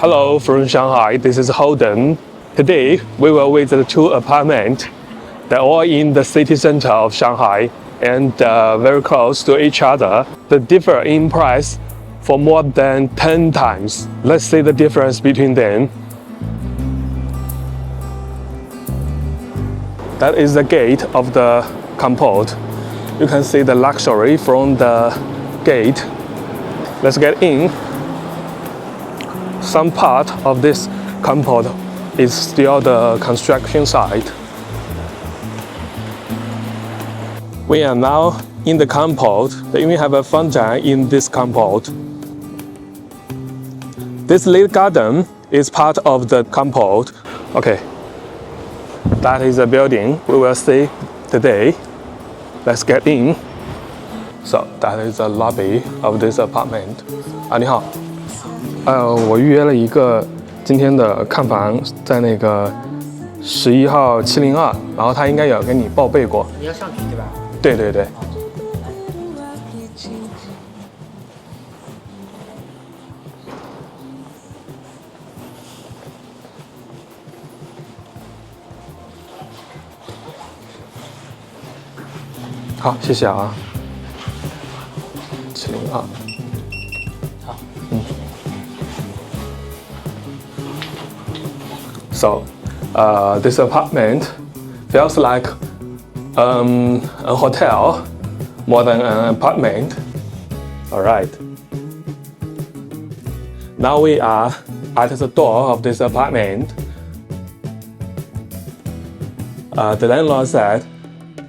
Hello from Shanghai, this is Holden. Today we will visit two apartments. They're all in the city center of Shanghai and very close to each other. They differ in price for more than 10 times. Let's see the difference between them. That is the gate of the compound. You can see the luxury from the gate. Let's get in. Some part of this compound is still the construction site. We are now in the compound. They even have a fountain in this compound. This little garden is part of the compound. Okay, that is a building we will see today. Let's get in. So that is the lobby of this apartment. 你好。我预约了一个今天的看房，在那个11号702，然后他应该有跟你报备过。你要上去对吧？对对对。好，谢谢啊。702。So, this apartment feels like a hotel more than an apartment. All right. Now we are at the door of this apartment. The landlord said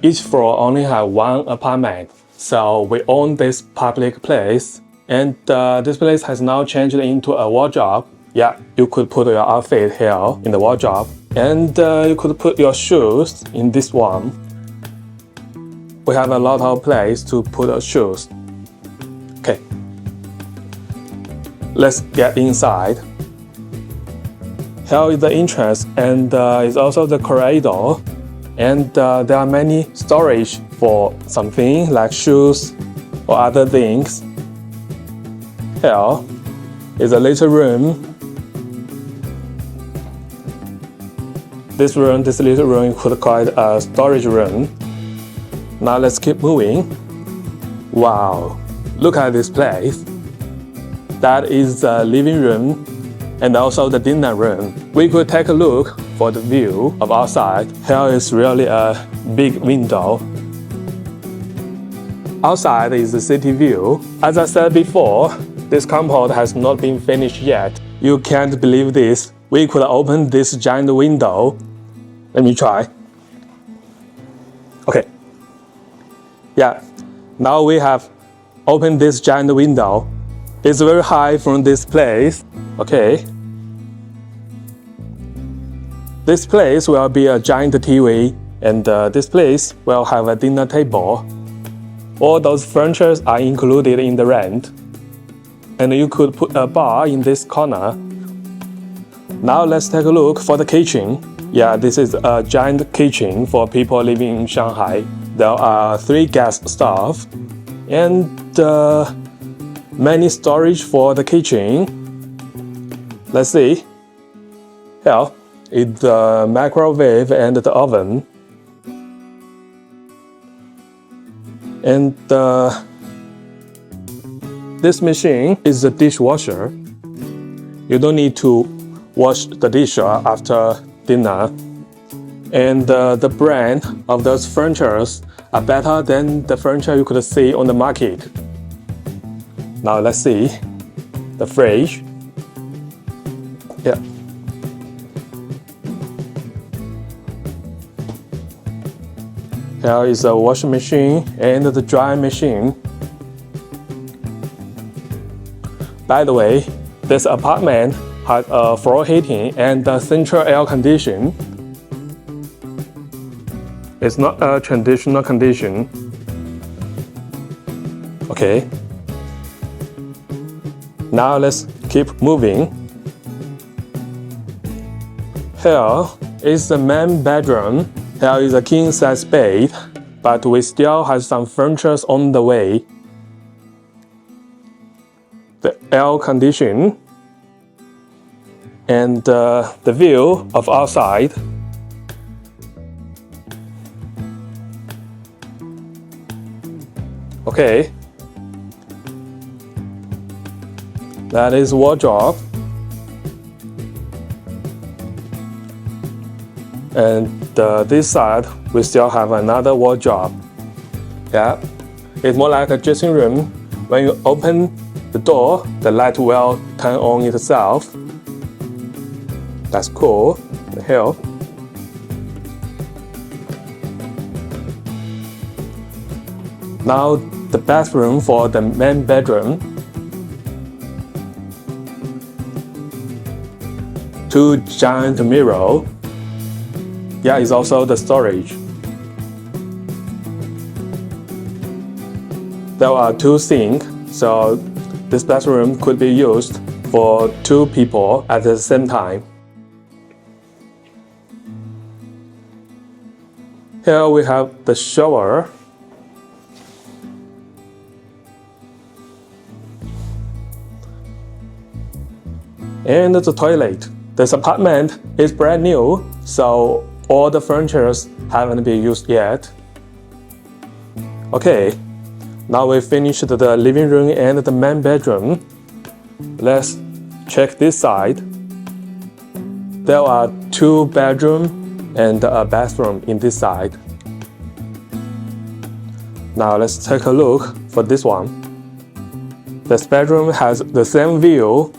each floor only have one apartment. So we own this public place, and this place has now changed into a wardrobe. Yeah, you could put your outfit here in the wardrobe, and you could put your shoes in this one. We have a lot of place to put our shoes. Okay, let's get inside. Here is the entrance, and is also the corridor, and there are many storage for something like shoes or other things. Here is a little room. This little room, you could call it a storage room. Now let's keep moving. Wow, look at this place. That is the living room and also the dinner room. We could take a look for the view of outside. Here is really a big window. Outside is the city view. As I said before, this compound has not been finished yet. You can't believe this. We could open this giant window. Let me try. Okay. Yeah, now we have opened this giant window. It's very high from this place. Okay. This place will be a giant TV, and this place will have a dinner table. All those furniture are included in the rent. And you could put a bar in this corner. Now let's take a look for the kitchen. Yeah, this is a giant kitchen for people living in Shanghai. There are 3 gas stoves and many storage for the kitchen. Let's see. Here is the microwave and the oven. And this machine is a dishwasher. You don't need to wash the dish after dinner. And the brand of those furnitures are better than the furniture you could see on the market. Now let's see the fridge. Yeah. Here is a washing machine and the drying machine. By the way, this apartment has a floor heating and a central air conditioning. It's not a traditional condition. Okay. Now let's keep moving. Here is the main bedroom. Here is a king-size bed, but we still have some furniture on the way. The air conditioning and the view of outside. Okay, that is wardrobe, and this side we still have another wardrobe. Yeah, it's more like a dressing room. When you open the door, the light will turn on itself. That's cool. Here. Now the bathroom for the main bedroom. 2 giant mirrors. Yeah, it's also the storage. There are 2 sinks, so this bathroom could be used for 2 people at the same time. Here we have the shower. And the toilet. This apartment is brand new, so all the furniture haven't been used yet. Okay, now we finished the living room and the main bedroom. Let's check this side. There are 2 bedrooms and a bathroom in this side. Now let's take a look for this one. This bedroom has the same view.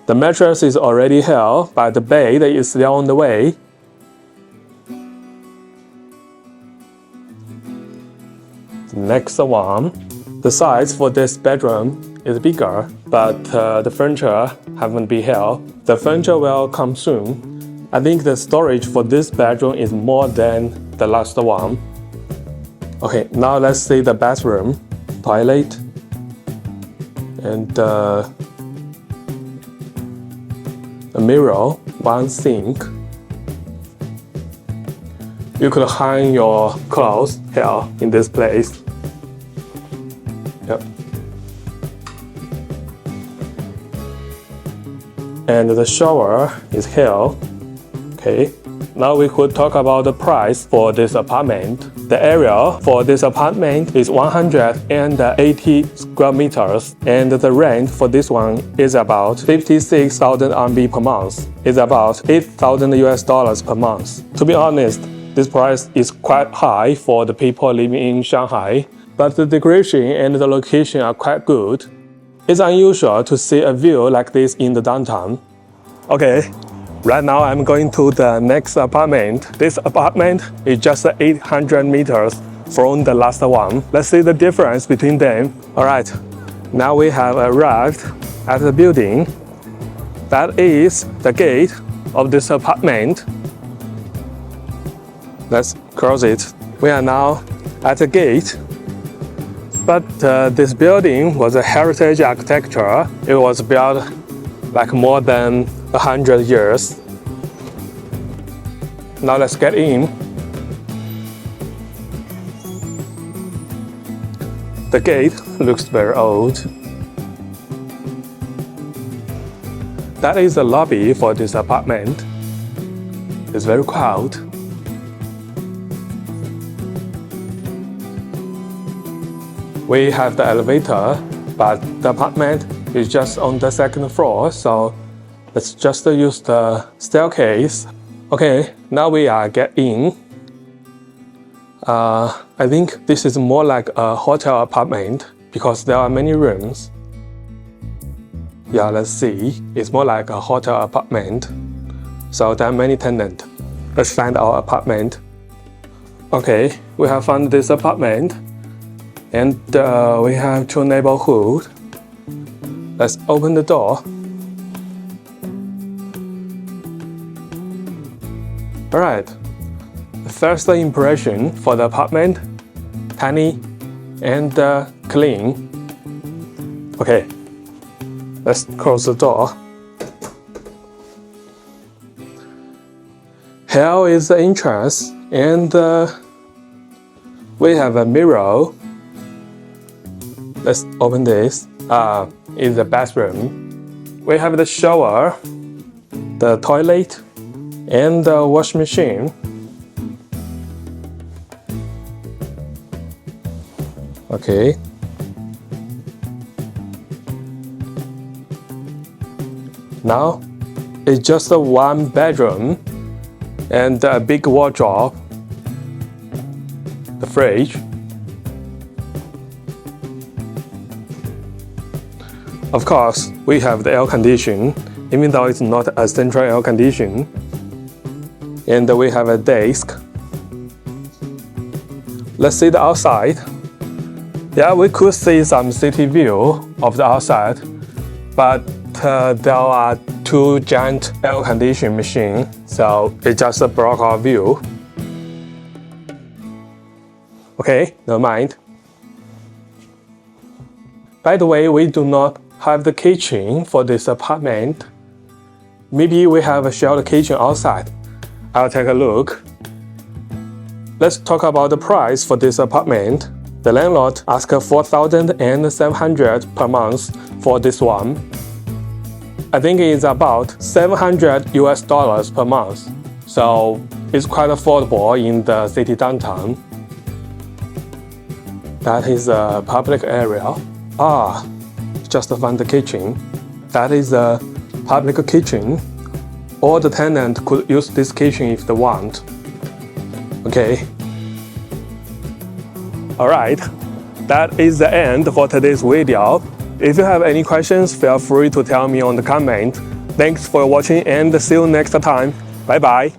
The mattress is already here, but the bed is still on the way. The next one. The size for this bedroom is bigger, but the furniture haven't been here. The furniture will come soon. I think the storage for this bedroom is more than the last one. Okay, now let's see the bathroom, toilet, and a mirror, 1 sink. You could hang your clothes here in this place. Yep. And the shower is here. Okay. Now we could talk about the price for this apartment. The area for this apartment is 180 square meters, and the rent for this one is about 56,000 RMB per month. It's about 8,000 US dollars per month. To be honest, this price is quite high for the people living in Shanghai, but the decoration and the location are quite good. It's unusual to see a view like this in the downtown. Okay. Right now I'm going to the next apartment. This apartment is just 800 meters from the last one. Let's see the difference between them. Alright, now we have arrived at the building. That is the gate of this apartment. Let's cross it. We are now at the gate. But this building was a heritage architecture. It was built like more than 100 years. Now let's get in. The gate looks very old. That is the lobby for this apartment. It's very crowded. We have the elevator, but the apartment is just on the 2nd floor, so let's just use the staircase. Okay, now we are getting in. I think this is more like a hotel apartment because there are many rooms. Yeah, let's see. It's more like a hotel apartment. So there are many tenants. Let's find our apartment. Okay, we have found this apartment. And we have 2 neighborhoods. Let's open the door. Alright, the first impression for the apartment, tiny and clean. Okay, let's close the door. Here is the entrance, and we have a mirror. Let's open this. Is the bathroom. we have the shower, the toilet, and the wash machine. Okay. Now, it's just a one bedroom and a big wardrobe, the fridge. Of course, we have the air condition, even though it's not a central air condition. And we have a desk. Let's see the outside. Yeah, we could see some city view of the outside, but there are two giant air conditioning machines, so it just block our view. Okay, never mind. By the way, we do not have the kitchen for this apartment. Maybe we have a shared kitchen outside. I'll take a look. Let's talk about the price for this apartment. The landlord asked $4,700 per month for this one. I think it's about $700 per month, so it's quite affordable in the city downtown. That is a public area. Just found the kitchen. That is a public kitchen. All the tenants could use this kitchen if they want. Okay. Alright, that is the end for today's video. If you have any questions, feel free to tell me on the comment. Thanks for watching and see you next time. Bye bye.